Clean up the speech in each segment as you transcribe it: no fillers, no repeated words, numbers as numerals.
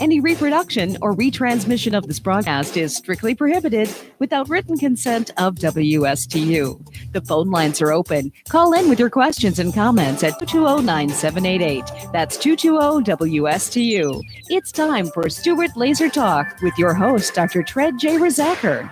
Any reproduction or retransmission of this broadcast is strictly prohibited without written consent of WSTU. The phone lines are open. Call in with your questions and comments at 220-9788. That's 220-WSTU. It's time for Stewart Laser Talk with your host, Dr. Tred J. Rizacker.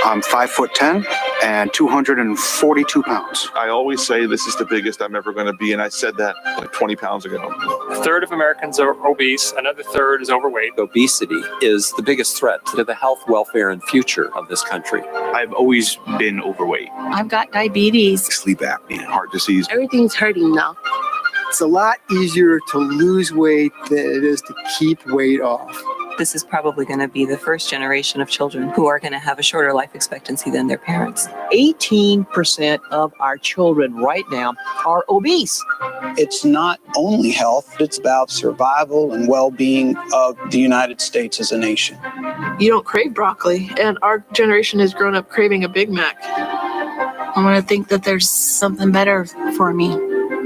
I'm 5'10" and 242 pounds. I always say this is the biggest I'm ever going to be, and I said that like 20 pounds ago. A third of Americans are obese, another third is overweight. Obesity is the biggest threat to the health, welfare, and future of this country. I've always been overweight. I've got diabetes. Sleep apnea, heart disease. Everything's hurting now. It's a lot easier to lose weight than it is to keep weight off. This is probably going to be the first generation of children who are going to have a shorter life expectancy than their parents. 18% of our children right now are obese. It's not only health, it's about survival and well-being of the United States as a nation. You don't crave broccoli, and our generation has grown up craving a Big Mac. I want to think that there's something better for me.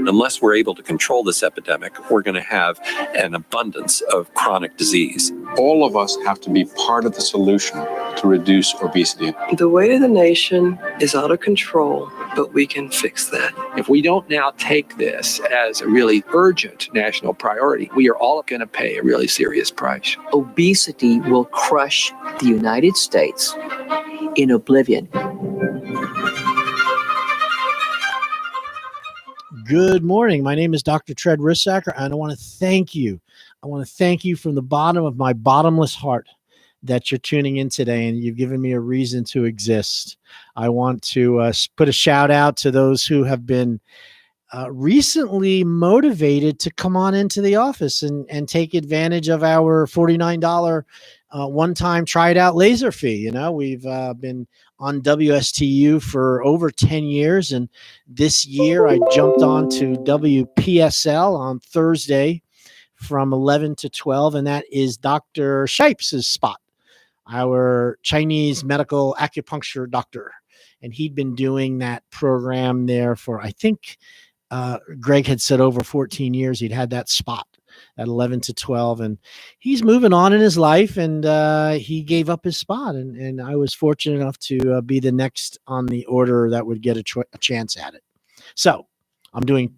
Unless we're able to control this epidemic, we're going to have an abundance of chronic disease. All of us have to be part of the solution to reduce obesity. The weight of the nation is out of control, but we can fix that. If we don't now take this as a really urgent national priority, we are all going to pay a really serious price. Obesity will crush the United States in oblivion. Good morning. My name is Dr. Tred Rizacker, and I want to thank you. I want to thank you from the bottom of my bottomless heart that you're tuning in today, and you've given me a reason to exist. I want to put a shout out to those who have been recently motivated to come on into the office and take advantage of our $49 one-time try it out laser fee. You know, we've been on WSTU for over 10 years. And this year I jumped on to WPSL on Thursday from 11 to 12. And that is Dr. Shipes' spot, our Chinese medical acupuncture doctor. And he'd been doing that program there for, I think, Greg had said over 14 years. He'd had that spot at 11 to 12, and he's moving on in his life, and he gave up his spot, and I was fortunate enough to be the next on the order that would get a chance at it. So I'm doing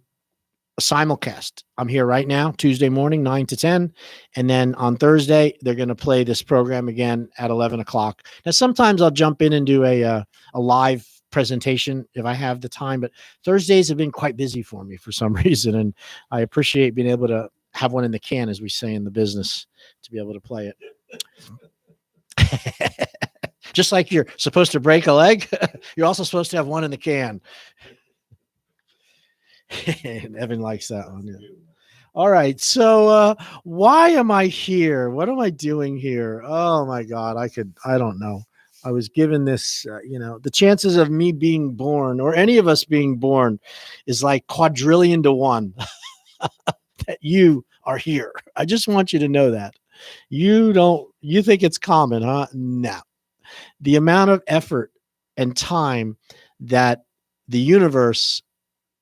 a simulcast. I'm here right now, Tuesday morning, 9 to 10, and then on Thursday, they're going to play this program again at 11 o'clock. Now, sometimes I'll jump in and do a live presentation if I have the time, but Thursdays have been quite busy for me for some reason, and I appreciate being able to have one in the can, as we say in the business, to be able to play it. Just like you're supposed to break a leg, you're also supposed to have one in the can. And Evan likes that one. Yeah. All right. So why am I here? What am I doing here? Oh my God. I don't know. I was given this, the chances of me being born or any of us being born is like quadrillion to one. That you are here. I just want you to know that. You think it's common, huh? No. The amount of effort and time that the universe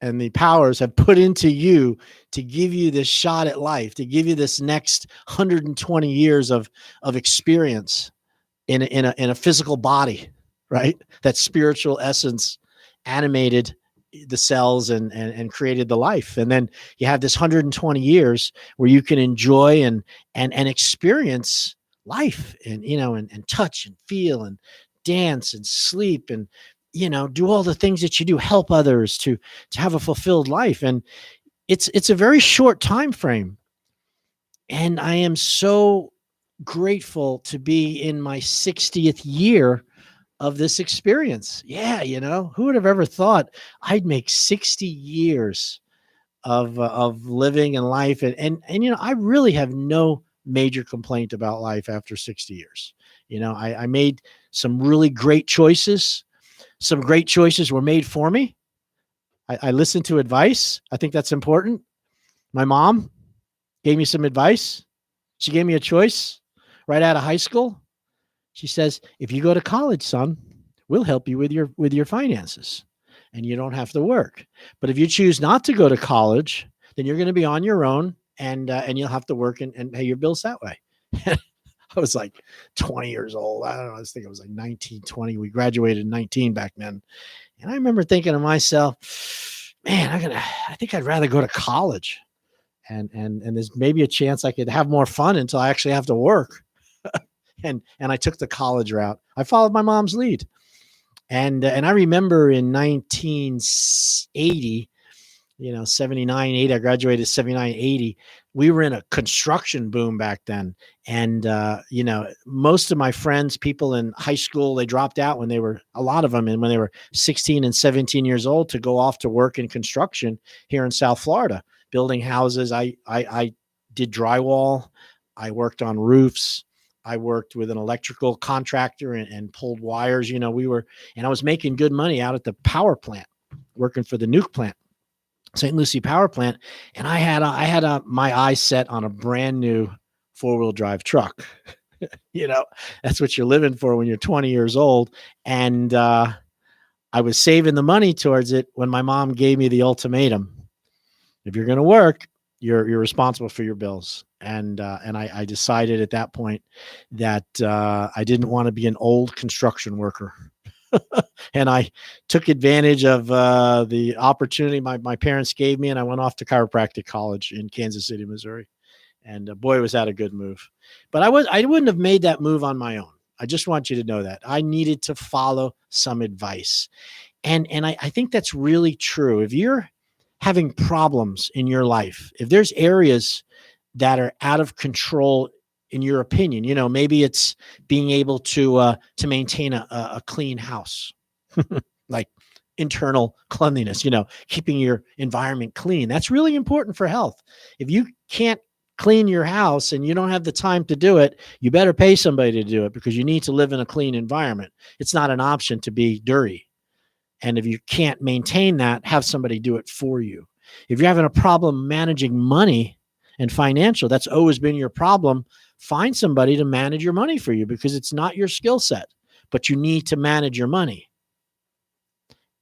and the powers have put into you to give you this shot at life, to give you this next 120 years of experience in a physical body, right? That spiritual essence animated the cells and created the life. And then you have this 120 years where you can enjoy and experience life and touch and feel and dance and sleep and, do all the things that you do, help others to have a fulfilled life. And it's a very short time frame. And I am so grateful to be in my 60th year of this experience. Yeah. Who would have ever thought I'd make 60 years of living and life. And I really have no major complaint about life after 60 years. I made some really great choices. Some great choices were made for me. I listened to advice. I think that's important. My mom gave me some advice. She gave me a choice right out of high school. She says, if you go to college, son, we'll help you with your finances. and you don't have to work. But if you choose not to go to college, then you're going to be on your own, and you'll have to work and pay your bills that way. I was like 20 years old. I don't know. I think I was like 19, 20. We graduated in 19 back then. And I remember thinking to myself, man, I think I'd rather go to college. And there's maybe a chance I could have more fun until I actually have to work. and I took the college route. I followed my mom's lead. And I remember in 1980, 79, 80, I graduated 79, 80. We were in a construction boom back then. And, most of my friends, people in high school, they dropped out when they were 16 and 17 years old to go off to work in construction here in South Florida, building houses. I did drywall. I worked on roofs. I worked with an electrical contractor and pulled wires. And I was making good money out at the power plant, working for the nuke plant, St. Lucie power plant. And I had my eyes set on a brand new 4-wheel drive truck. That's what you're living for when you're 20 years old. And I was saving the money towards it when my mom gave me the ultimatum. If you're going to work, you're responsible for your bills. And I decided at that point that I didn't want to be an old construction worker. And I took advantage of the opportunity my parents gave me, and I went off to chiropractic college in Kansas City, Missouri. And boy, was that a good move. But I wouldn't have made that move on my own. I just want you to know that. I needed to follow some advice. And I think that's really true. If you're having problems in your life, if there's areas that are out of control in your opinion, maybe it's being able to maintain a clean house, like internal cleanliness, keeping your environment clean. That's really important for health. If you can't clean your house and you don't have the time to do it, you better pay somebody to do it, because you need to live in a clean environment. It's not an option to be dirty. And if you can't maintain that, have somebody do it for you. If you're having a problem managing money and financial, that's always been your problem, find somebody to manage your money for you, because it's not your skill set, but you need to manage your money.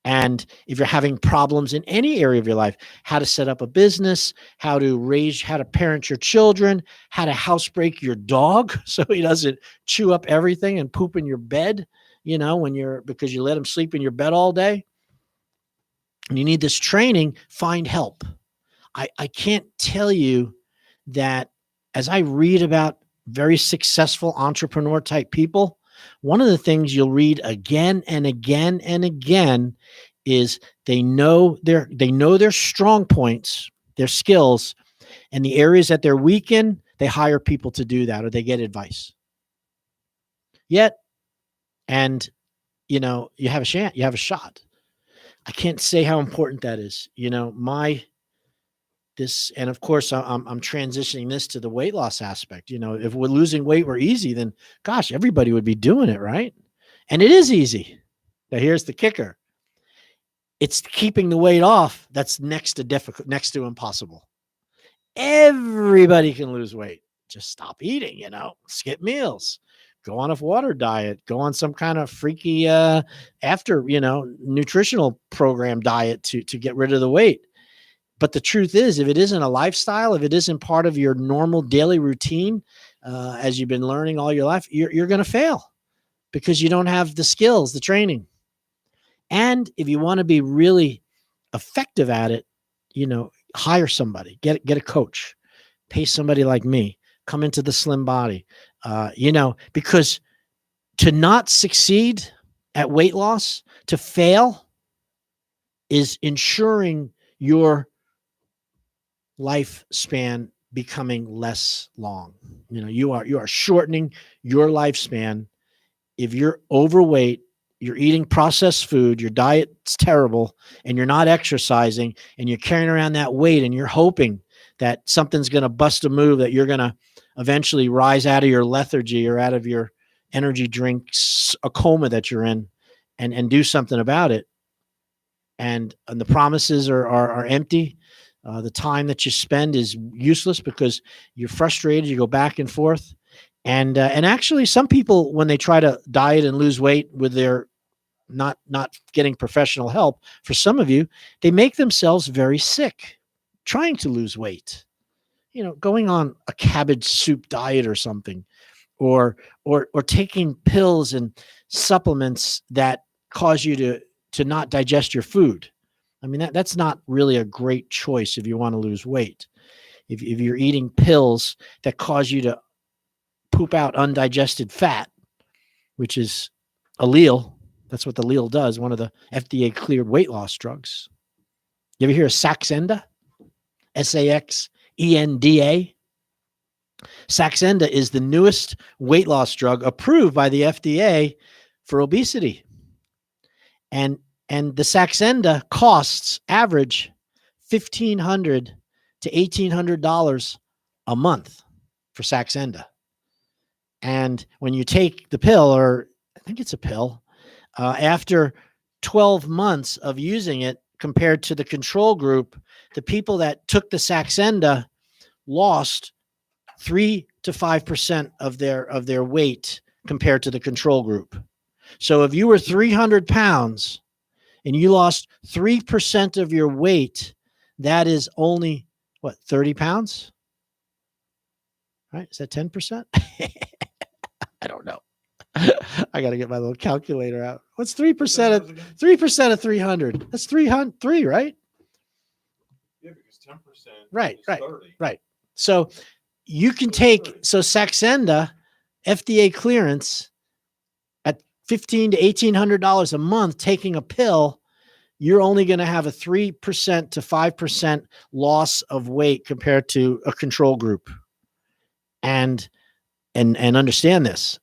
And if you're having problems in any area of your life, how to set up a business, how to parent your children, how to housebreak your dog so he doesn't chew up everything and poop in your bed, because you let him sleep in your bed all day, and you need this training, find help. I can't tell you that as I read about very successful entrepreneur type people, one of the things you'll read again and again and again is they know their strong points, their skills, and the areas that they're weak in, they hire people to do that, or they get advice. You have a chance, you have a shot. I can't say how important that is. And of course, I'm transitioning this to the weight loss aspect. If we're losing weight were easy, then gosh, everybody would be doing it, right? And it is easy. Now here's the kicker. It's keeping the weight off that's next to difficult, next to impossible. Everybody can lose weight. Just stop eating, skip meals, go on a water diet, go on some kind of freaky nutritional program diet to get rid of the weight. But the truth is, if it isn't a lifestyle, if it isn't part of your normal daily routine, as you've been learning all your life, you're going to fail, because you don't have the skills, the training. And if you want to be really effective at it, hire somebody, get a coach, pay somebody like me, come into the Slim Body, because to not succeed at weight loss, to fail, is ensuring your lifespan becoming less long. You are shortening your lifespan. If you're overweight, you're eating processed food, your diet's terrible, and you're not exercising, and you're carrying around that weight, and you're hoping that something's going to bust a move, that you're going to eventually rise out of your lethargy or out of your energy drinks, a coma that you're in, and do something about it. And the promises are empty. The time that you spend is useless because you're frustrated. You go back and forth. And actually, some people, when they try to diet and lose weight with their not getting professional help, for some of you, they make themselves very sick trying to lose weight. Going on a cabbage soup diet or something, or taking pills and supplements that cause you to not digest your food. I mean, that's not really a great choice if you want to lose weight. If you're eating pills that cause you to poop out undigested fat, which is allele, that's what the allele does, one of the FDA cleared weight loss drugs. You ever hear of Saxenda? Saxenda? Saxenda is the newest weight loss drug approved by the FDA for obesity. And the Saxenda costs average $1,500 to $1,800 a month for Saxenda. And when you take the pill, or I think it's a pill, after 12 months of using it compared to the control group, the people that took the Saxenda lost 3 to 5% of their weight compared to the control group. So if you were 300 pounds and you lost 3% of your weight, that is only, 30 pounds? Right? Is that 10%? I don't know. I got to get my little calculator out. What's 3% of 300? That's 3, right? Yeah, because 10% right, is right, 30. right. So you can take, Saxenda, FDA clearance at $1,500 to $1,800 a month, taking a pill, you're only going to have a 3% to 5% loss of weight compared to a control group. And understand this,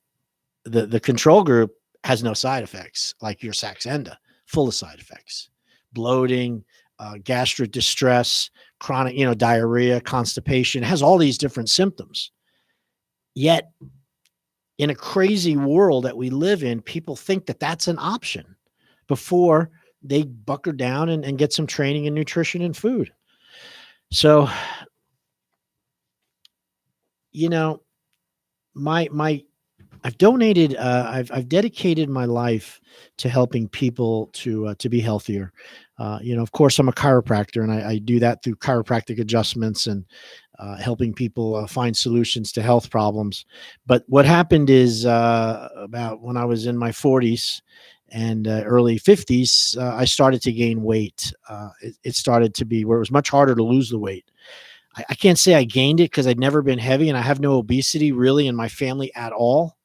the control group has no side effects like your Saxenda, full of side effects, bloating, gastric distress, chronic, diarrhea, constipation. It has all these different symptoms. Yet in a crazy world that we live in, people think that that's an option before they bucker down and get some training in nutrition and food. So, I've donated, I've dedicated my life to helping people to be healthier. Of course, I'm a chiropractor, and I do that through chiropractic adjustments and helping people find solutions to health problems. But what happened is about when I was in my 40s and early 50s, I started to gain weight. It started to be where it was much harder to lose the weight. I can't say I gained it because I'd never been heavy, and I have no obesity really in my family at all.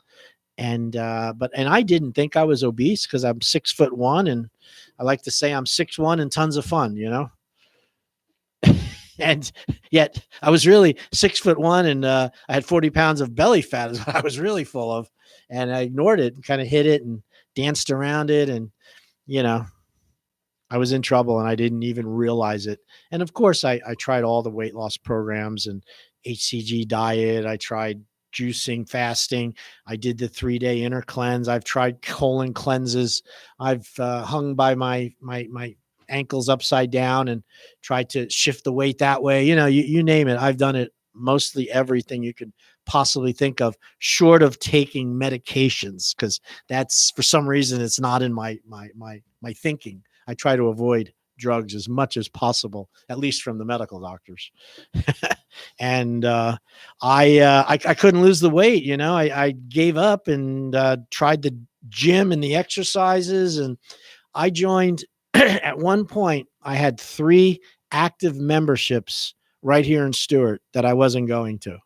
And I didn't think I was obese because I'm 6'1", and I like to say I'm 6'1" and tons of fun, and yet I was really 6'1", and I had 40 pounds of belly fat is what I was really full of, and I ignored it and kind of hid it and danced around it, and I was in trouble and I didn't even realize it. And of course, I tried all the weight loss programs and HCG diet. I tried juicing, fasting. I did the 3-day inner cleanse. I've tried colon cleanses. I've hung by my ankles upside down and tried to shift the weight that way. You name it. I've done it, mostly everything you could possibly think of, short of taking medications, because that's, for some reason, it's not in my thinking. I try to avoid drugs as much as possible, at least from the medical doctors. And I couldn't lose the weight. I gave up and tried the gym and the exercises, and I joined. At one point, I had 3 active memberships right here in Stewart that I wasn't going to.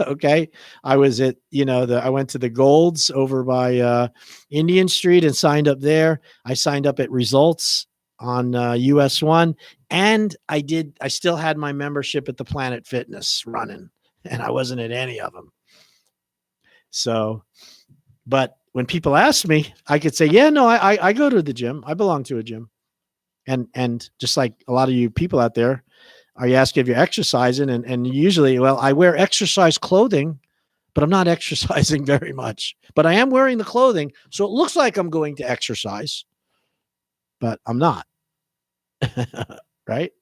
Okay. I was at, I went to the Golds over by Indian Street and signed up there. I signed up at Results on US 1. And I still had my membership at the Planet Fitness running, and I wasn't at any of them. So, but when people ask me, I could say, yeah, no, I go to the gym. I belong to a gym. And just like a lot of you people out there, are you asking if you're exercising? And usually, well, I wear exercise clothing, but I'm not exercising very much. But I am wearing the clothing, so it looks like I'm going to exercise, but I'm not. Right?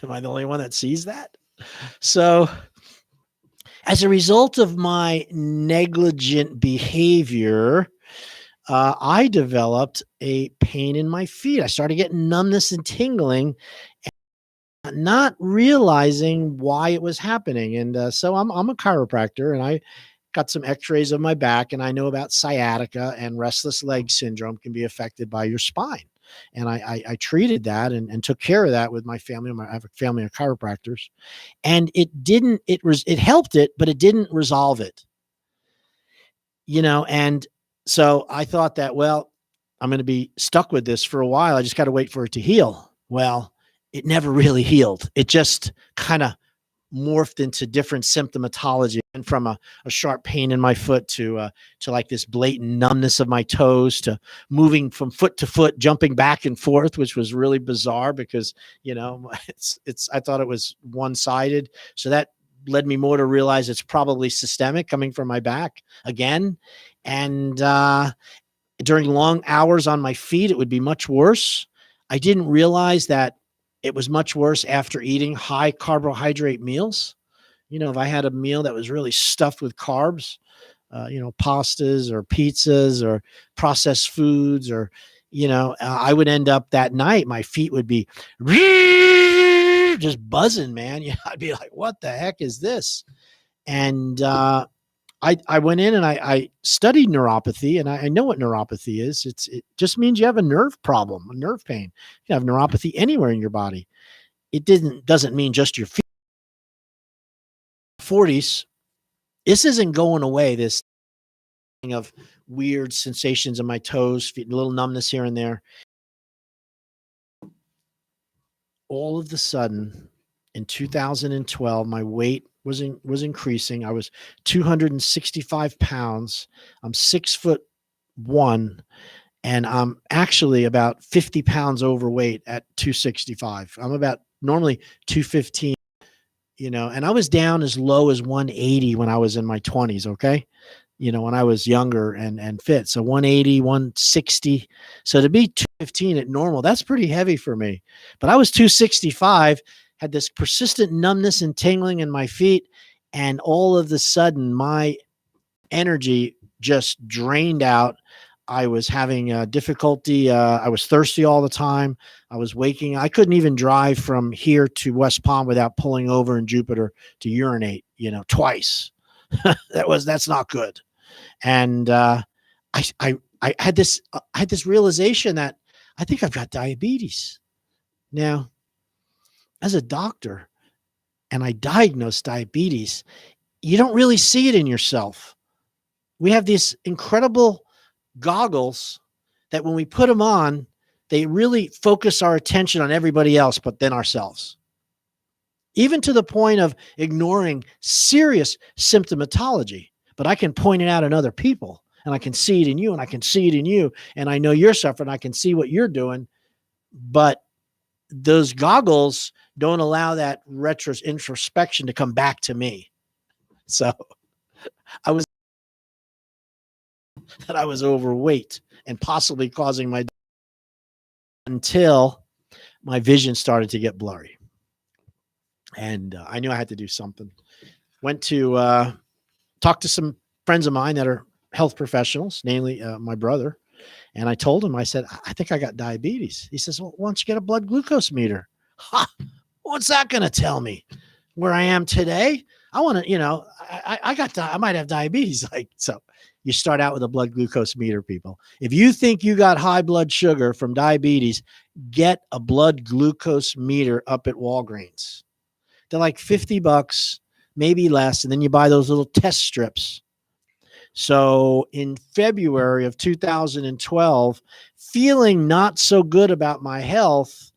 Am I the only one that sees that? So as a result of my negligent behavior, I developed a pain in my feet. I started getting numbness and tingling, not realizing why it was happening. And so I'm a chiropractor, and I got some x-rays of my back, and I know about sciatica and restless leg syndrome can be affected by your spine. And I treated that and took care of that with my family. I have a family of chiropractors, and it helped it, but it didn't resolve it, and so I thought that, well, I'm going to be stuck with this for a while. I just got to wait for it to heal. Well, it never really healed. It just kind of morphed into different symptomatology, and from a sharp pain in my foot to like this blatant numbness of my toes, to moving from foot to foot, jumping back and forth, which was really bizarre because, I thought it was one-sided. So that led me more to realize it's probably systemic coming from my back again. And during long hours on my feet, it would be much worse. I didn't realize that it was much worse after eating high carbohydrate meals. If I had a meal that was really stuffed with carbs, pastas or pizzas or processed foods, or, I would end up that night, my feet would be just buzzing, man. I'd be like, what the heck is this? And I went in and I studied neuropathy, and I know what neuropathy is. It just means you have a nerve problem, a nerve pain. You have neuropathy anywhere in your body. It doesn't mean just your feet. 40s, this isn't going away. This thing of weird sensations in my toes, feet, a little numbness here and there. All of a sudden, in 2012, my weight was increasing. I was 265 pounds. I'm 6'1", and I'm actually about 50 pounds overweight at 265. I'm about normally 215, and I was down as low as 180 when I was in my 20s. Okay. When I was younger and fit. So 180, 160. So to be 215 at normal, that's pretty heavy for me. But I was 265, had this persistent numbness and tingling in my feet. And all of a sudden, my energy just drained out. I was having difficulty. I was thirsty all the time. I was waking. I couldn't even drive from here to West Palm without pulling over in Jupiter to urinate, twice. That's not good. And I had this realization that I think I've got diabetes. Now, as a doctor, and I diagnosed diabetes, you don't really see it in yourself. We have these incredible goggles that when we put them on, they really focus our attention on everybody else but then ourselves. Even to the point of ignoring serious symptomatology. But I can point it out in other people, and I can see it in you, and I can see it in you, and I know you're suffering. I can see what you're doing, but those goggles don't allow that introspection to come back to me. So I was overweight and possibly causing my, until my vision started to get blurry. And I knew I had to do something. Went to talk to some friends of mine that are health professionals, namely my brother. And I told him, I said, I think I got diabetes. He says, well, why don't you get a blood glucose meter? Ha! What's that going to tell me? Where I am today? I want to, I might have diabetes. So you start out with a blood glucose meter, people. If you think you got high blood sugar from diabetes, get a blood glucose meter up at Walgreens. They're like $50, maybe less. And then you buy those little test strips. So in February of 2012, feeling not so good about my health,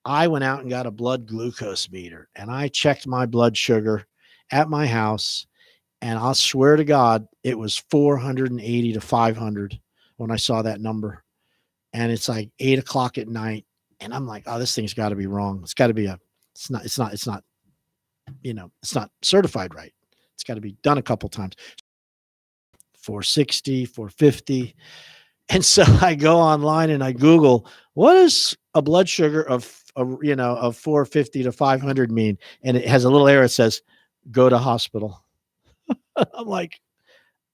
I went out and got a blood glucose meter, and I checked my blood sugar at my house. And I'll swear to God, it was 480 to 500 when I saw that number. And it's like 8:00 at night. And I'm like, oh, this thing's got to be wrong. It's got to be it's not certified right. It's got to be done a couple times. 460, 450. And so I go online and I Google, what is a blood sugar of 450 to 500 mean? And it has a little arrow that says, go to hospital. I'm like,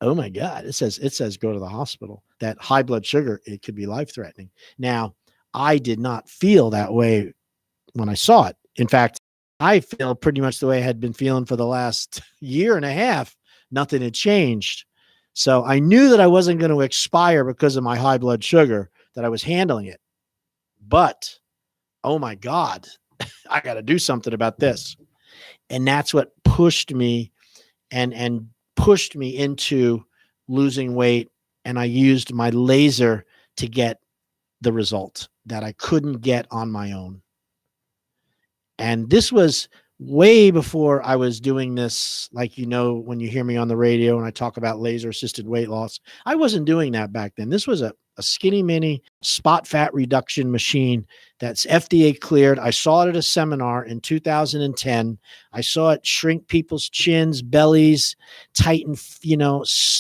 oh my God, it says go to the hospital. That high blood sugar, it could be life threatening. Now, I did not feel that way when I saw it. In fact, I feel pretty much the way I had been feeling for the last year and a half. Nothing had changed. So I knew that I wasn't going to expire because of my high blood sugar, that I was handling it. But, oh my God, I got to do something about this. And that's what pushed me and pushed me into losing weight. And I used my laser to get the result that I couldn't get on my own. And this was way before I was doing this. Like, when you hear me on the radio and I talk about laser assisted weight loss, I wasn't doing that back then. This was a skinny mini spot fat reduction machine that's FDA cleared. I saw it at a seminar in 2010. I saw it shrink people's chins, bellies, tighten,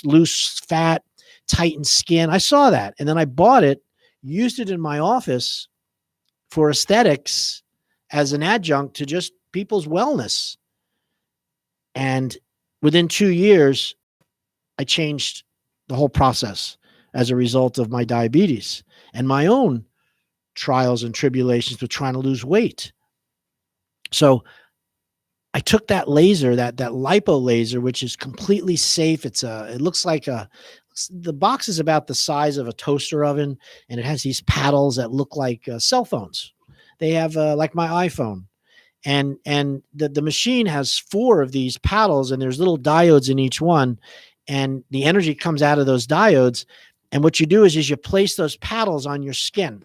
loose fat, tighten skin. I saw that. And then I bought it, used it in my office for aesthetics as an adjunct to just people's wellness. And within 2 years, I changed the whole process as a result of my diabetes and my own trials and tribulations with trying to lose weight. So I took that laser, that lipo laser, which is completely safe. It looks like the box is about the size of a toaster oven, and it has these paddles that look like cell phones. They have like my iPhone, and the machine has 4 of these paddles, and there's little diodes in each one, and the energy comes out of those diodes. And what you do is you place those paddles on your skin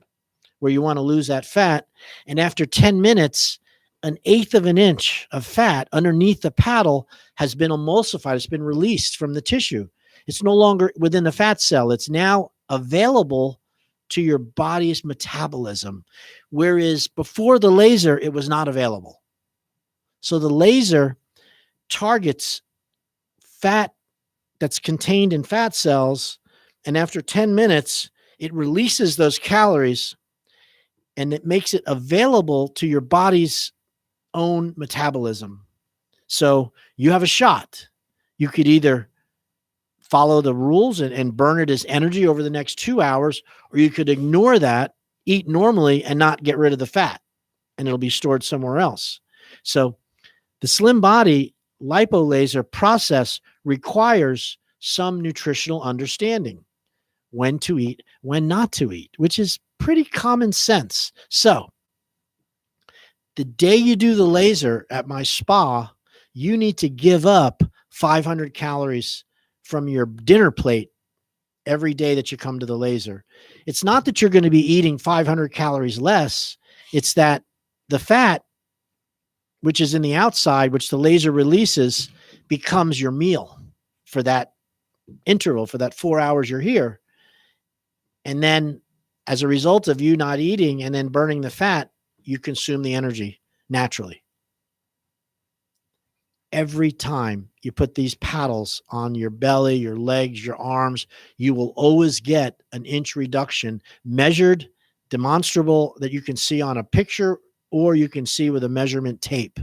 where you want to lose that fat, and after 10 minutes, 1/8 of an inch of fat underneath the paddle has been emulsified. It's been released from the tissue. It's no longer within the fat cell. It's now available to your body's metabolism, whereas before the laser, it was not available. So the laser targets fat that's contained in fat cells, and after 10 minutes, it releases those calories, and it makes it available to your body's own metabolism. So you have a shot. You could either follow the rules and burn it as energy over the next 2 hours, or you could ignore that, eat normally, and not get rid of the fat, and it'll be stored somewhere else. So the Slim Body lipo laser process requires some nutritional understanding, when to eat, when not to eat, which is pretty common sense. So the day you do the laser at my spa, you need to give up 500 calories from your dinner plate every day that you come to the laser. It's not that you're going to be eating 500 calories less. It's that the fat, which is in the outside, which the laser releases, becomes your meal for that interval, for that 4 hours you're here. And then as a result of you not eating and then burning the fat, you consume the energy naturally. Every time you put these paddles on your belly, your legs, your arms, you will always get an inch reduction, measured, demonstrable, that you can see on a picture, or you can see with a measurement tape.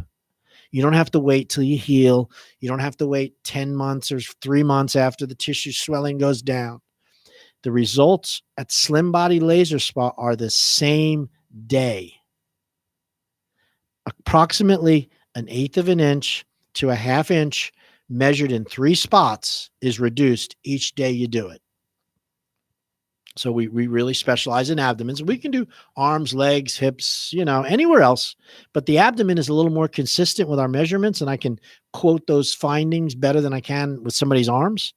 You don't have to wait till you heal. You don't have to wait 10 months or 3 months after the tissue swelling goes down. The results at Slim Body Laser Spa are the same day. Approximately 1/8 of an inch to 1/2 inch measured in 3 spots is reduced each day you do it. So we really specialize in abdomens. We can do arms, legs, hips, anywhere else, but the abdomen is a little more consistent with our measurements, and I can quote those findings better than I can with somebody's arms.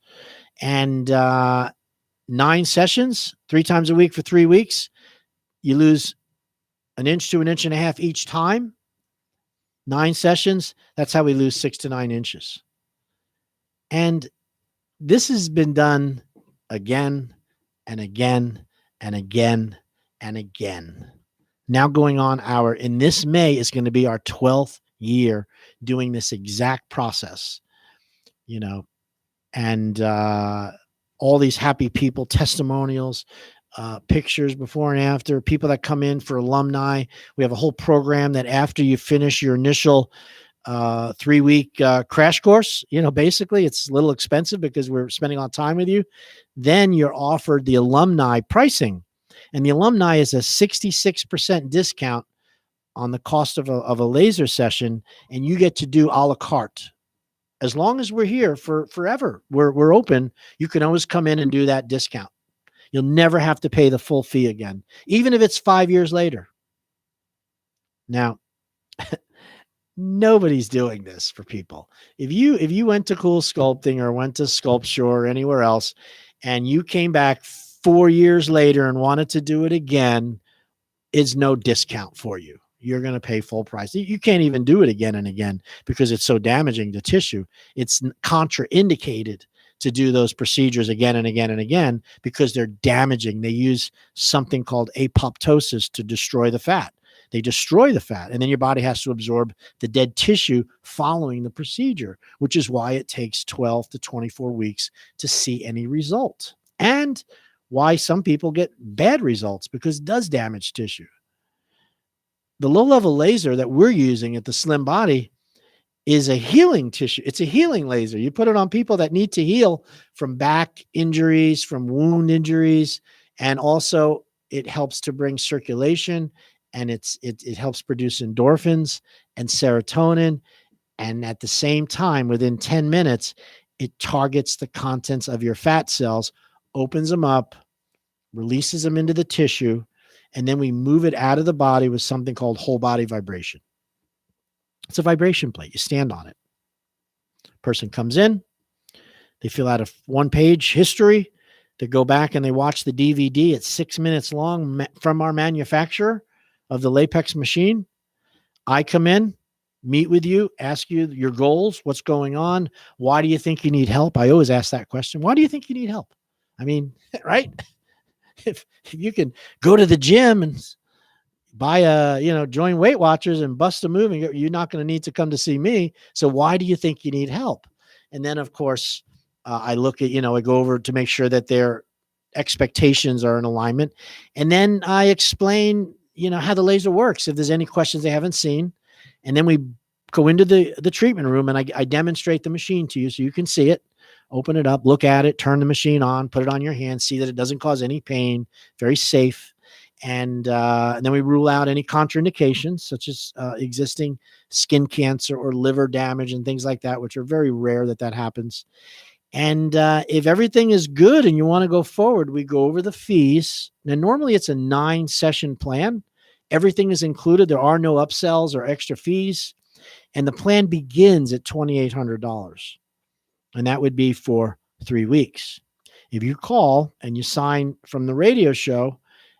And 9 sessions, 3 times a week for 3 weeks, you lose 1 inch to 1.5 inches each time. 9 sessions, that's how we lose 6 to 9 inches. And this has been done again and again and again and again. Now going on in this May is going to be our 12th year doing this exact process, and all these happy people, testimonials, pictures before and after, people that come in for alumni. We have a whole program that after you finish your initial 3-week crash course. Basically it's a little expensive because we're spending a lot of time with you. Then you're offered the alumni pricing, and the alumni is a 66% discount on the cost of a laser session, and you get to do a la carte. As long as we're here for forever, we're open. You can always come in and do that discount. You'll never have to pay the full fee again, even if it's 5 years later. Now, nobody's doing this for people. If you went to Cool Sculpting or went to Sculpture or anywhere else, and you came back 4 years later and wanted to do it again, it's no discount for you. You're going to pay full price. You can't even do it again and again because it's so damaging to tissue. It's contraindicated to do those procedures again and again and again because they're damaging. They use something called apoptosis to destroy the fat. They destroy the fat, and then your body has to absorb the dead tissue following the procedure, which is why it takes 12 to 24 weeks to see any result, and why some people get bad results because it does damage tissue. The low-level laser that we're using at the Slim Body is a healing tissue. It's a healing laser. You put it on people that need to heal from back injuries, from wound injuries, and also it helps to bring circulation, and it helps produce endorphins and serotonin. And at the same time, within 10 minutes, it targets the contents of your fat cells, opens them up, releases them into the tissue, and then we move it out of the body with something called whole body vibration. It's a vibration plate. You stand on it. Person comes in, they fill out a one-page history. They go back and they watch the DVD. It's 6 minutes long from our manufacturer of the Lapex machine. I come in, meet with you, ask you your goals, what's going on, why do you think you need help? I always ask that question. Why do you think you need help? I mean, right? If you can go to the gym and buy join Weight Watchers and bust a move, and you're not going to need to come to see me. So why do you think you need help? And then, of course, I look at, I go over to make sure that their expectations are in alignment. And then I explain, how the laser works, if there's any questions they haven't seen. And then we go into the treatment room, and I demonstrate the machine to you so you can see it. Open it up, look at it, turn the machine on, put it on your hand, see that it doesn't cause any pain, very safe. And then we rule out any contraindications, such as existing skin cancer or liver damage and things like that, which are very rare that happens. And if everything is good and you want to go forward, we go over the fees. Now, normally it's a 9-session plan. Everything is included. There are no upsells or extra fees. And the plan begins at $2,800. And that would be for 3 weeks. If you call and you sign from the radio show,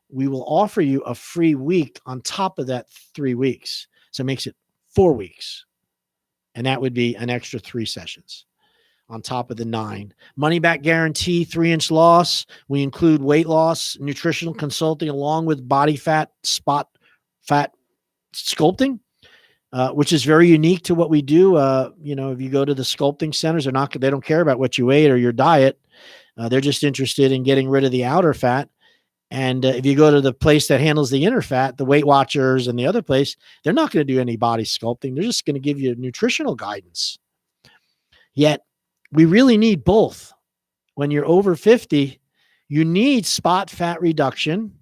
we will offer you a free week on top of that 3 weeks. So it makes it 4 weeks. And that would be an extra 3 sessions on top of the 9. Money back guarantee, 3-inch loss. We include weight loss, nutritional consulting, along with body fat, spot fat sculpting. Which is very unique to what we do. If you go to the sculpting centers, they don't care about what you ate or your diet. They're just interested in getting rid of the outer fat. And if you go to the place that handles the inner fat, the Weight Watchers and the other place, they're not going to do any body sculpting. They're just going to give you nutritional guidance. Yet we really need both. When you're over 50, you need spot fat reduction,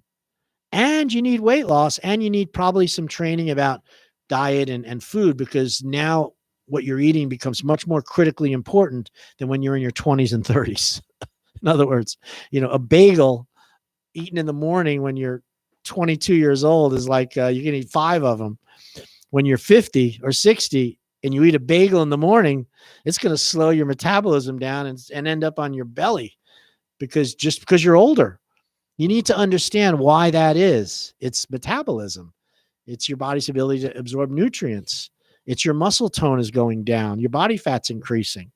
and you need weight loss, and you need probably some training about diet and food, because now what you're eating becomes much more critically important than when you're in your 20s and 30s. In other words, a bagel eaten in the morning when you're 22 years old is like you can eat 5 of them. When you're 50 or 60 and you eat a bagel in the morning, it's going to slow your metabolism down and end up on your belly because you're older. You need to understand why that is. It's metabolism. It's your body's ability to absorb nutrients. It's your muscle tone is going down. Your body fat's increasing.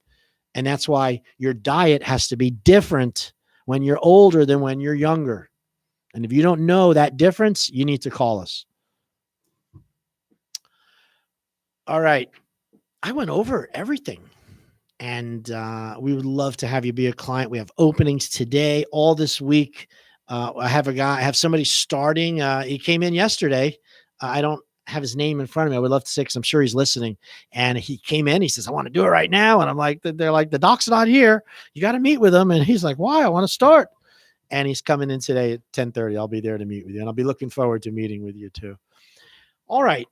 And that's why your diet has to be different when you're older than when you're younger. And if you don't know that difference, you need to call us. All right. I went over everything. And we would love to have you be a client. We have openings today, all this week. I have somebody starting. He came in yesterday. I don't have his name in front of me. I would love to say, because I'm sure he's listening. And he came in, he says, I want to do it right now. And I'm like, they're like, the doc's not here. You got to meet with him. And he's like, why? I want to start. And he's coming in today at 10:30. I'll be there to meet with you. And I'll be looking forward to meeting with you too. All right.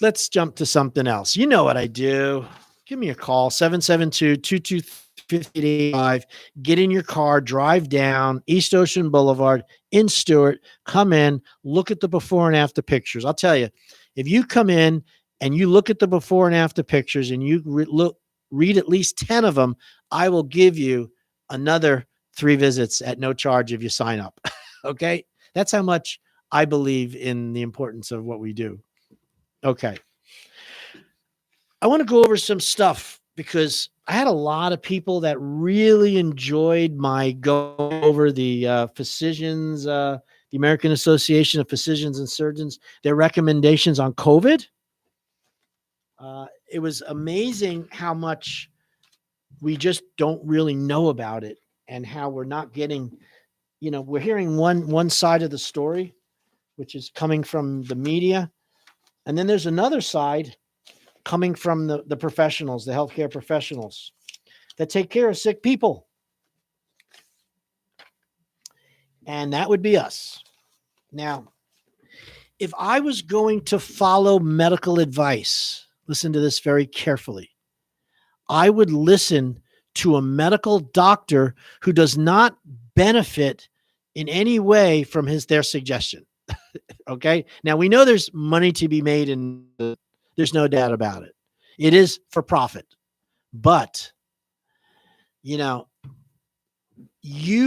Let's jump to something else. You know what I do. Give me a call, 772-223-5885. Get in your car, drive down East Ocean Boulevard in Stewart, come in, look at the before and after pictures. I'll tell you, if you come in and you look at the before and after pictures and you read at least 10 of them, I will give you another 3 visits at no charge if you sign up. Okay? That's how much I believe in the importance of what we do. Okay. I want to go over some stuff because I had a lot of people that really enjoyed my go over the physicians, the American Association of Physicians and Surgeons, their recommendations on COVID. It was amazing how much we just don't really know about it and how we're not getting, we're hearing one side of the story, which is coming from the media. And then there's another side coming from the professionals, the healthcare professionals that take care of sick people. And that would be us. Now, if I was going to follow medical advice, listen to this very carefully. I would listen to a medical doctor who does not benefit in any way from their suggestion. Okay. Now we know there's money to be made and there's no doubt about it. It is for profit, but you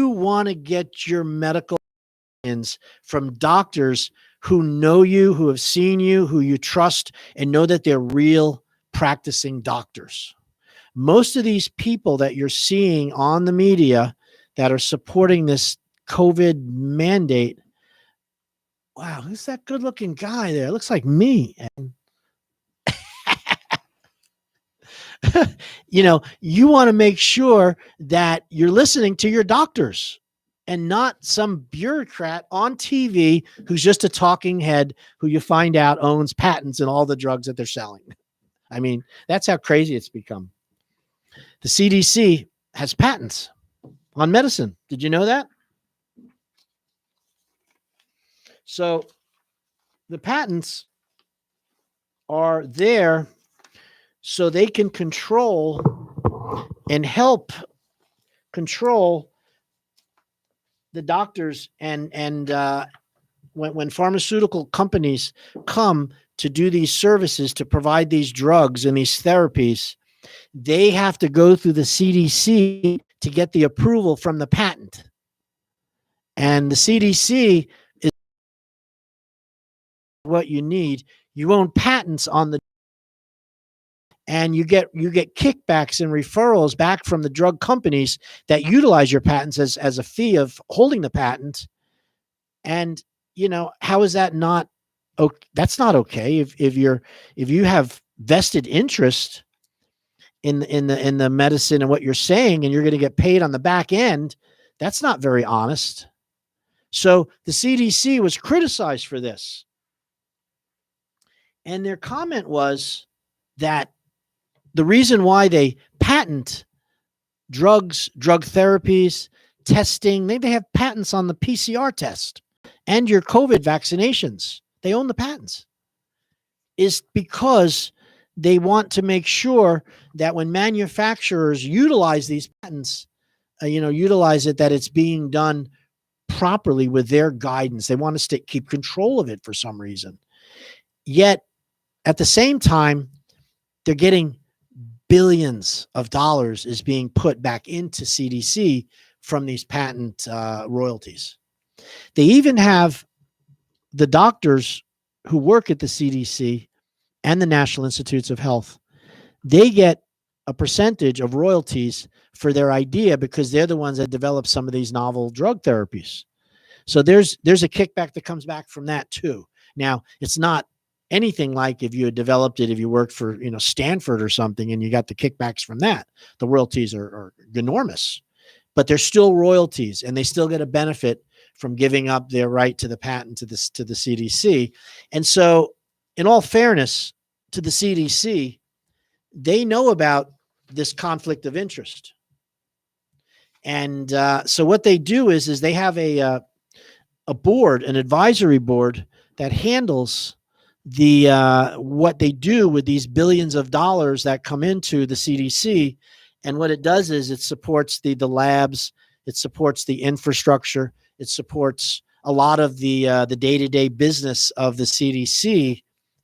want to get your medical opinions from doctors who know you, who have seen you, who you trust and know that they're real practicing doctors. Most of these people that you're seeing on the media that are supporting this COVID mandate, wow, who's that good looking guy there? It looks like me. You want to make sure that you're listening to your doctors and not some bureaucrat on TV who's just a talking head who you find out owns patents in all the drugs that they're selling. I mean, that's how crazy it's become. The CDC has patents on medicine. Did you know that? So the patents are there so they can control and help control the doctors and when pharmaceutical companies come to do these services to provide these drugs and these therapies, they have to go through the CDC to get the approval from the patent. And the CDC is what you need. You own patents on the, and you get kickbacks and referrals back from the drug companies that utilize your patents as a fee of holding the patent. And how is that not okay? That's not okay. If you have vested interest in the medicine and what you're saying, and you're going to get paid on the back end, that's not very honest. So the CDC was criticized for this. And their comment was that the reason why they patent drugs, drug therapies, testing, they have patents on the PCR test and your COVID vaccinations. They own the patents. Is because they want to make sure that when manufacturers utilize these patents, utilize it, that it's being done properly with their guidance. They want to keep control of it for some reason. Yet, at the same time, they're getting billions of dollars is being put back into CDC from these patent royalties. They even have the doctors who work at the CDC and the National Institutes of Health. They get a percentage of royalties for their idea because they're the ones that develop some of these novel drug therapies. So there's a kickback that comes back from that too. Now, it's not anything like if you had developed it, if you worked for Stanford or something and you got the kickbacks from that. The royalties are enormous, but they're still royalties and they still get a benefit from giving up their right to the patent to the CDC. And so, in all fairness to the CDC, they know about this conflict of interest. And so what they do is they have a board, an advisory board that handles the what they do with these billions of dollars that come into the CDC. And what it does is it supports the labs, it supports the infrastructure, it supports a lot of the day-to-day business of the CDC,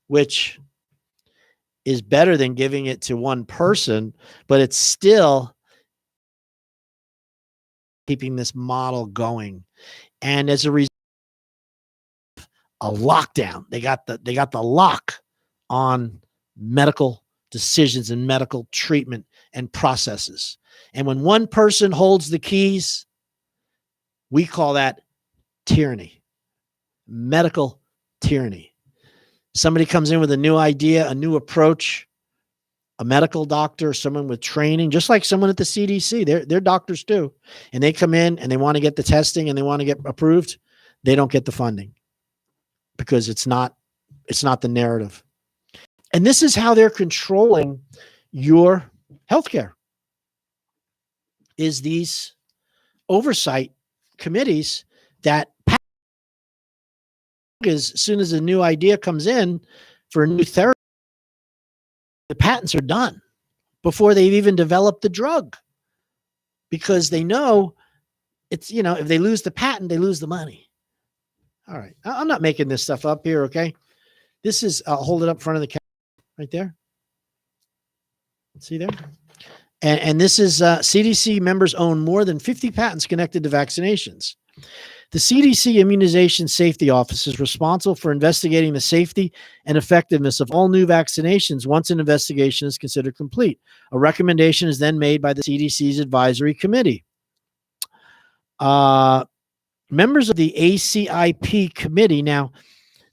which is better than giving it to one person, but it's still keeping this model going. And as a result, a lockdown. They got the lock on medical decisions and medical treatment and processes. And when one person holds the keys, we call that tyranny, medical tyranny. Somebody comes in with a new idea, a new approach, a medical doctor, someone with training, just like someone at the CDC, they're doctors too. And they come in and they want to get the testing and they want to get approved. They don't get the funding because it's not the narrative. And this is how they're controlling your healthcare, is these oversight committees that as soon as a new idea comes in for a new therapy, the patents are done before they've even developed the drug, because they know it's, if they lose the patent, they lose the money. All right. I'm not making this stuff up here. Okay. This is, I'll hold it up in front of the camera right there. See there? And this is CDC members own more than 50 patents connected to vaccinations. The CDC Immunization Safety Office is responsible for investigating the safety and effectiveness of all new vaccinations once an investigation is considered complete. A recommendation is then made by the CDC's advisory committee. Members of the ACIP committee, now,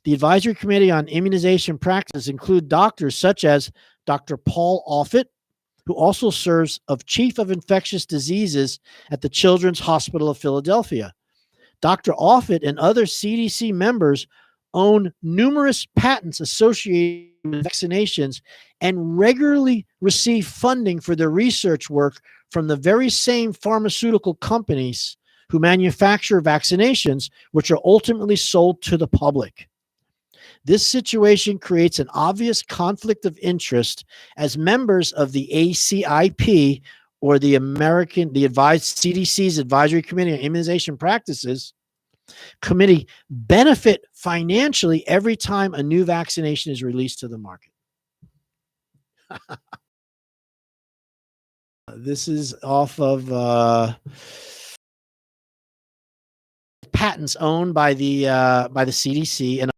the Advisory Committee on Immunization Practices include doctors such as Dr. Paul Offit, who also serves as Chief of Infectious Diseases at the Children's Hospital of Philadelphia. Dr. Offit and other CDC members own numerous patents associated with vaccinations and regularly receive funding for their research work from the very same pharmaceutical companies who manufacture vaccinations, which are ultimately sold to the public. This situation creates an obvious conflict of interest, as members of the ACIP, or the CDC's Advisory Committee on Immunization Practices committee, benefit financially every time a new vaccination is released to the market. This is off of patents owned by the CDC, and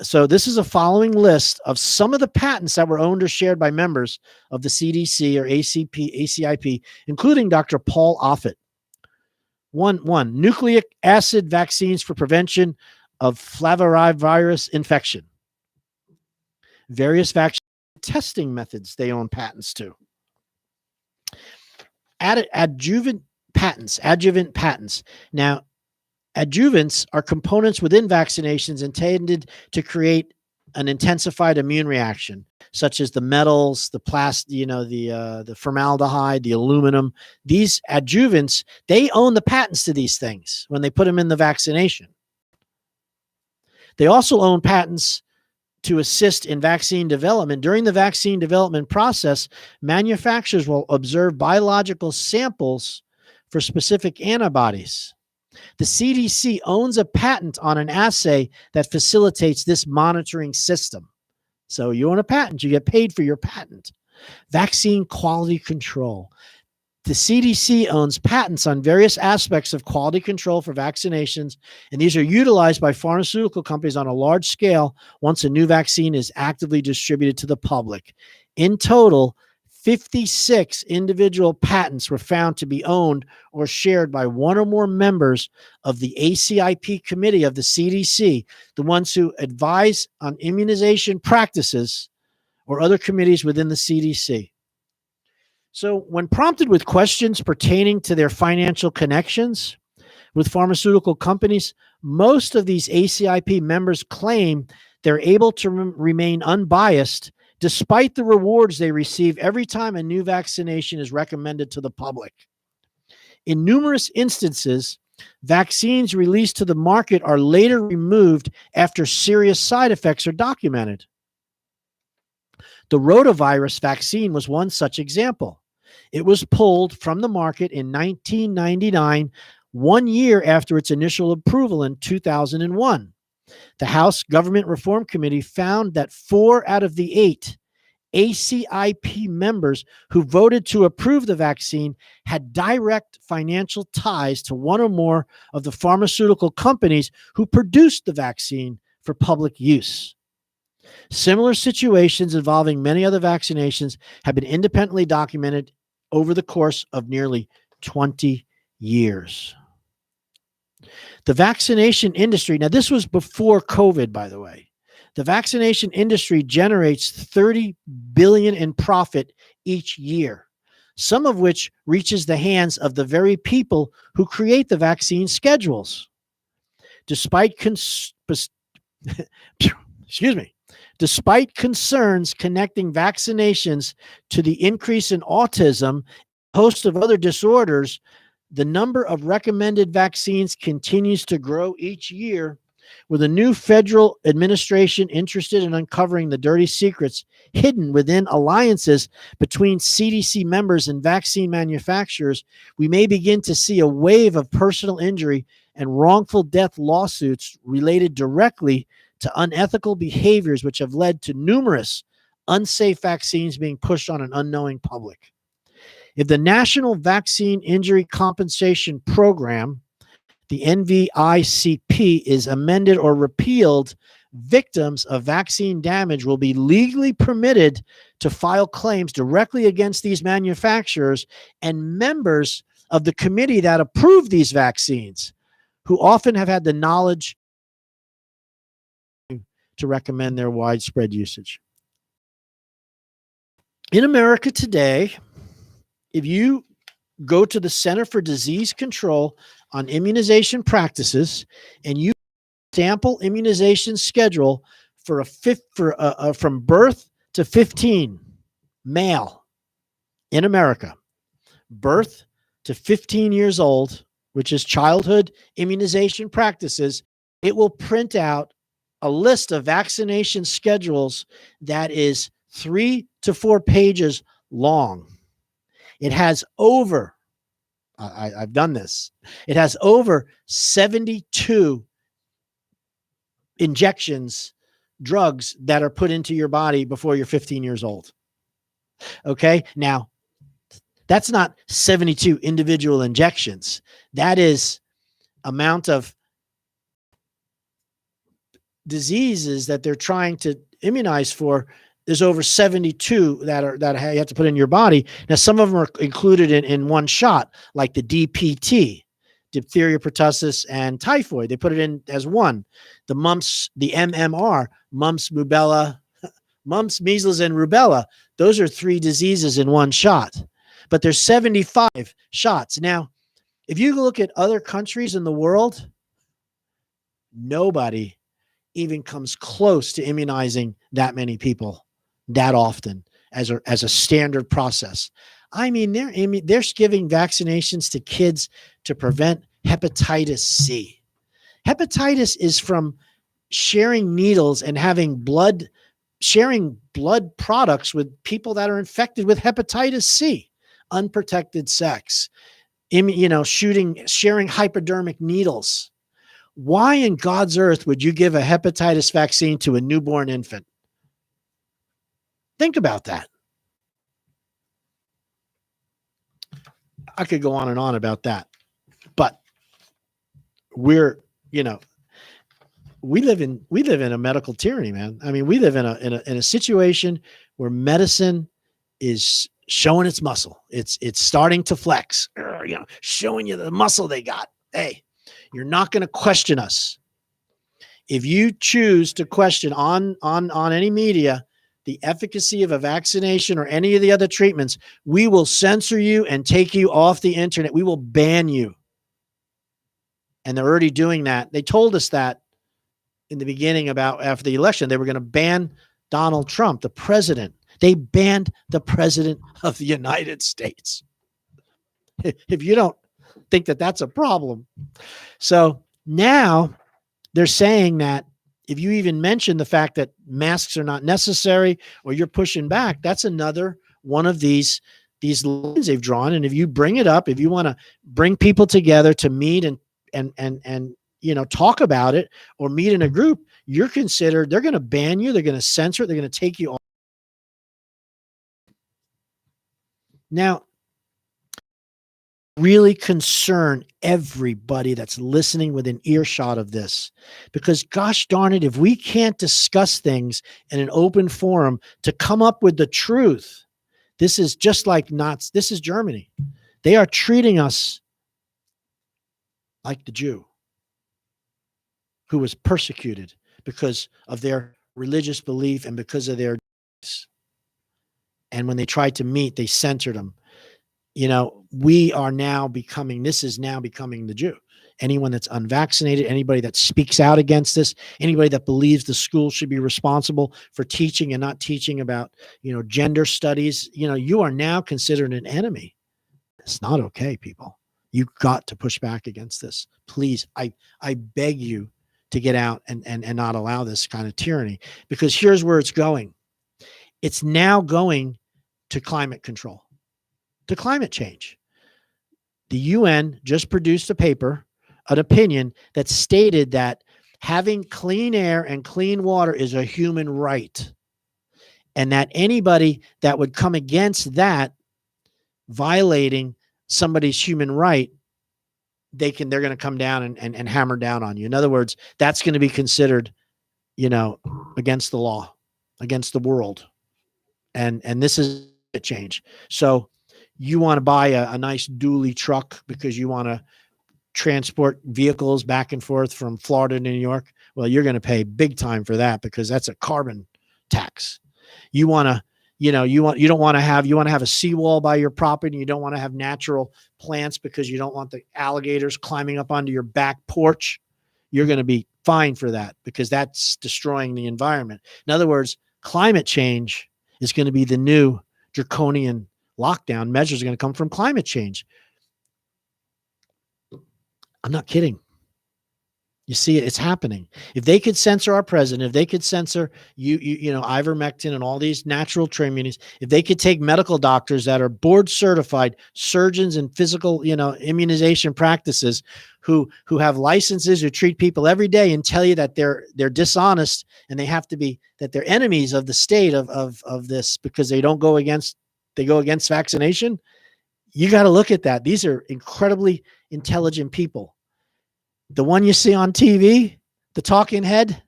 so this is a following list of some of the patents that were owned or shared by members of the CDC or ACIP, including Dr. Paul Offit. One, nucleic acid vaccines for prevention of flavivirus infection. Various vaccine testing methods they own patents to. Adjuvant patents. Now, adjuvants are components within vaccinations intended to create an intensified immune reaction, such as the metals, the the formaldehyde, the aluminum. These adjuvants, they own the patents to these things when they put them in the vaccination. They also own patents to assist in vaccine development. During the vaccine development process, manufacturers will observe biological samples for specific antibodies. The CDC owns a patent on an assay that facilitates this monitoring system. So you own a patent, you get paid for your patent. Vaccine quality control. The CDC owns patents on various aspects of quality control for vaccinations, and these are utilized by pharmaceutical companies on a large scale once a new vaccine is actively distributed to the public. In total, 56 individual patents were found to be owned or shared by one or more members of the ACIP committee of the CDC, the ones who advise on immunization practices, or other committees within the CDC. So when prompted with questions pertaining to their financial connections, with pharmaceutical companies, most of these ACIP members claim they're able to remain unbiased despite the rewards they receive every time a new vaccination is recommended to the public. In numerous instances, vaccines released to the market are later removed after serious side effects are documented. The rotavirus vaccine was one such example. It was pulled from the market in 1999, 1 year after its initial approval in 2001. The House Government Reform Committee found that 4 out of the 8 ACIP members who voted to approve the vaccine had direct financial ties to one or more of the pharmaceutical companies who produced the vaccine for public use. Similar situations involving many other vaccinations have been independently documented over the course of nearly 20 years. The vaccination industry, now this was before COVID, by the way. The vaccination industry generates $30 billion in profit each year, some of which reaches the hands of the very people who create the vaccine schedules. Despite concerns connecting vaccinations to the increase in autism, a host of other disorders, the number of recommended vaccines continues to grow each year, with a new federal administration interested in uncovering the dirty secrets hidden within alliances between CDC members and vaccine manufacturers. We may begin to see a wave of personal injury and wrongful death lawsuits related directly to unethical behaviors, which have led to numerous unsafe vaccines being pushed on an unknowing public. If the National Vaccine Injury Compensation Program, the NVICP, is amended or repealed, victims of vaccine damage will be legally permitted to file claims directly against these manufacturers and members of the committee that approved these vaccines, who often have had the knowledge to recommend their widespread usage. In America today, if you go to the Center for Disease Control on Immunization Practices and you sample immunization schedule for from birth to 15, male in America, birth to 15 years old, which is childhood immunization practices, it will print out a list of vaccination schedules that is 3 to 4 pages long. It has over, I've done this, it has over 72 injections, drugs that are put into your body before you're 15 years old. Okay, now that's not 72 individual injections. That is amount of diseases that they're trying to immunize for. There's over 72 that you have to put in your body. Now, some of them are included in one shot, like the DPT, diphtheria, pertussis, and typhoid. They put it in as one. The mumps, the MMR, mumps, rubella, mumps, measles, and rubella. Those are 3 diseases in one shot. But there's 75 shots. Now, if you look at other countries in the world, nobody even comes close to immunizing that many people that often as a standard process. I mean, they're giving vaccinations to kids to prevent hepatitis C. Hepatitis is from sharing needles and sharing blood products with people that are infected with hepatitis C, unprotected sex, sharing hypodermic needles. Why in God's earth would you give a hepatitis vaccine to a newborn infant? Think about that. I could go on and on about that, but we live in a medical tyranny, man. I mean, we live in a situation where medicine is showing its muscle. It's starting to flex, showing you the muscle they got. Hey, you're not going to question us. If you choose to question on any media the efficacy of a vaccination or any of the other treatments, we will censor you and take you off the internet. We will ban you. And they're already doing that. They told us that in the beginning about after the election, they were going to ban Donald Trump, the president. They banned the president of the United States. If you don't think that that's a problem. So now they're saying that if you even mention the fact that masks are not necessary or you're pushing back, that's another one of these lines they've drawn. And if you bring it up, if you want to bring people together to meet and talk about it or meet in a group, you're considered, they're going to ban you. They're going to censor it. They're going to take you off. Now, really concern everybody that's listening with an earshot of this, because gosh darn it, if we can't discuss things in an open forum to come up with the truth, this is just like Nazis. This is Germany. They are treating us like the Jew who was persecuted because of their religious belief and because of their, and when they tried to meet, they censored them. We are now becoming, this is now becoming the Jew. Anyone that's unvaccinated, anybody that speaks out against this, anybody that believes the school should be responsible for teaching and not teaching about, gender studies, you are now considered an enemy. It's not okay, people. You've got to push back against this. Please, I beg you to get out and not allow this kind of tyranny, because here's where it's going. It's now going to climate control, to climate change. The UN just produced a paper, an opinion that stated that having clean air and clean water is a human right, and that anybody that would come against that, violating somebody's human right, they're going to come down and hammer down on you. In other words, that's going to be considered, against the law, against the world. And this is a change. So you want to buy a nice dually truck because you want to transport vehicles back and forth from Florida to New York. Well, you're going to pay big time for that, because that's a carbon tax. You want to, you don't want to have a seawall by your property. You don't want to have natural plants because you don't want the alligators climbing up onto your back porch. You're going to be fined for that, because that's destroying the environment. In other words, climate change is going to be the new draconian lockdown measures are going to come from climate change. I'm not kidding. You see it, it's happening. If they could censor our president, if they could censor ivermectin and all these natural remedies, if they could take medical doctors that are board certified surgeons and physical, immunization practices who have licenses, who treat people every day and tell you that they're dishonest and they have to be, that they're enemies of the state of this because they go against vaccination. You got to look at that. These are incredibly intelligent people. The one you see on TV, the talking head,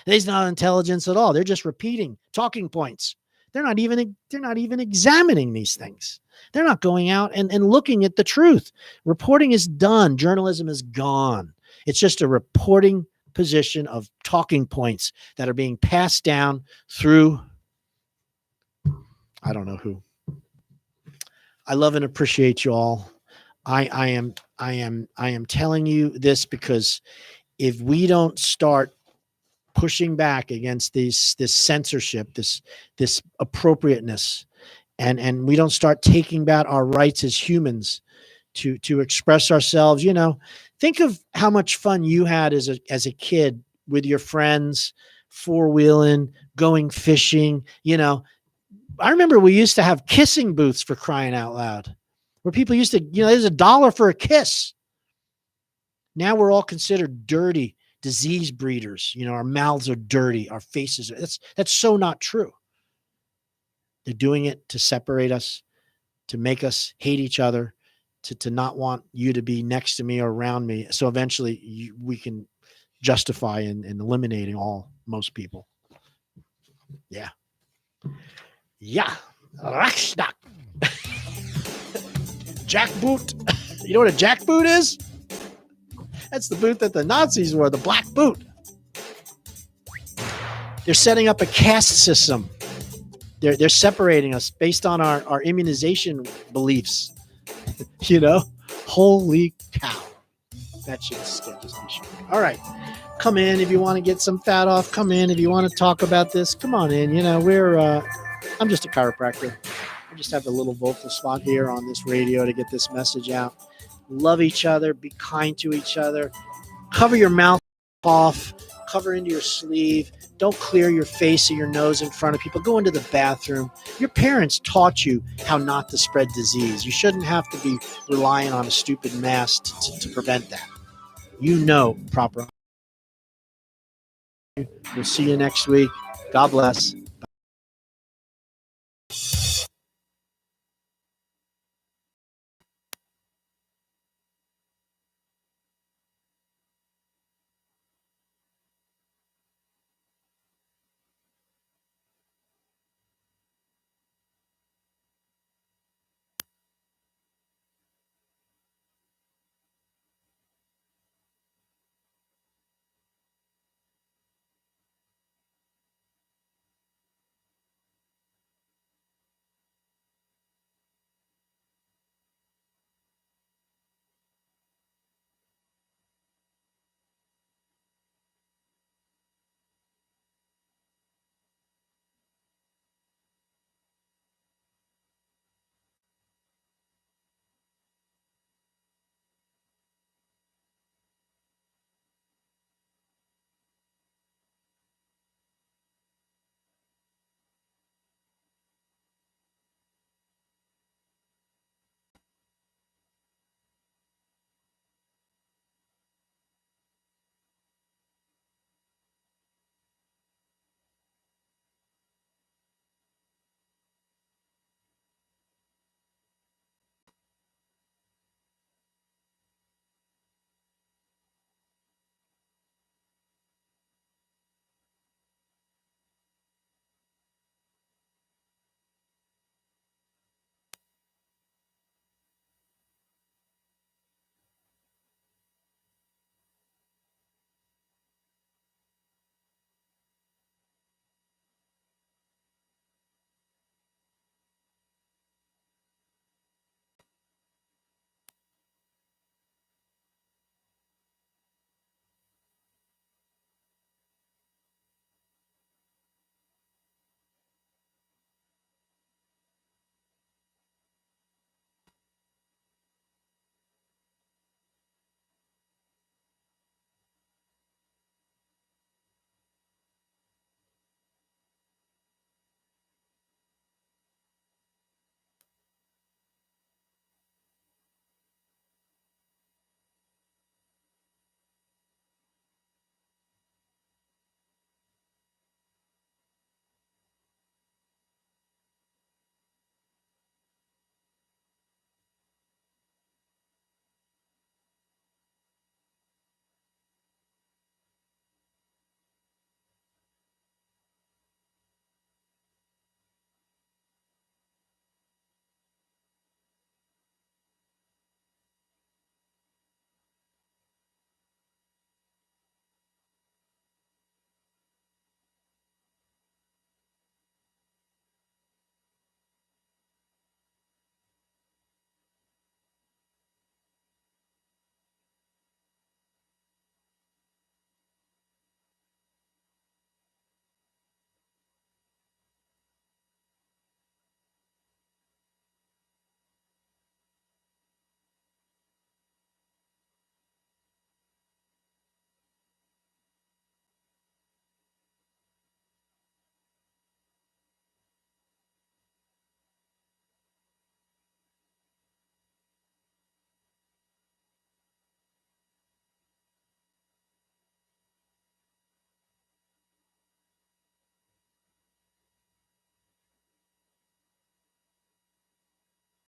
he's not intelligence at all. They're just repeating talking points. They're not even examining these things. They're not going out and looking at the truth. Reporting is done. Journalism is gone. It's just a reporting position of talking points that are being passed down through, I don't know who. I love and appreciate you all. I am telling you this because if we don't start pushing back against this censorship, this appropriateness, and we don't start taking back our rights as humans to express ourselves, think of how much fun you had as a kid with your friends, four-wheeling, going fishing. I remember we used to have kissing booths, for crying out loud, where people used to, there's $1 for a kiss. Now we're all considered dirty disease breeders. Our mouths are dirty. Our faces are, that's so not true. They're doing it to separate us, to make us hate each other, to not want you to be next to me or around me. So eventually we can justify in eliminating most people. Yeah. Yeah. Reichstag. Jackboot. You know what a jackboot is? That's the boot that the Nazis wore, the black boot. They're setting up a caste system. They're separating us based on our immunization beliefs. Holy cow. That shit's sketches. All right. Come in if you want to get some fat off. Come in if you want to talk about this. Come on in. You know, I'm just a chiropractor. I just have a little vocal spot here on this radio to get this message out. Love each other. Be kind to each other. Cover your mouth off. Cover into your sleeve. Don't clear your face or your nose in front of people. Go into the bathroom. Your parents taught you how not to spread disease. You shouldn't have to be relying on a stupid mask to prevent that. You know proper. We'll see you next week. God bless.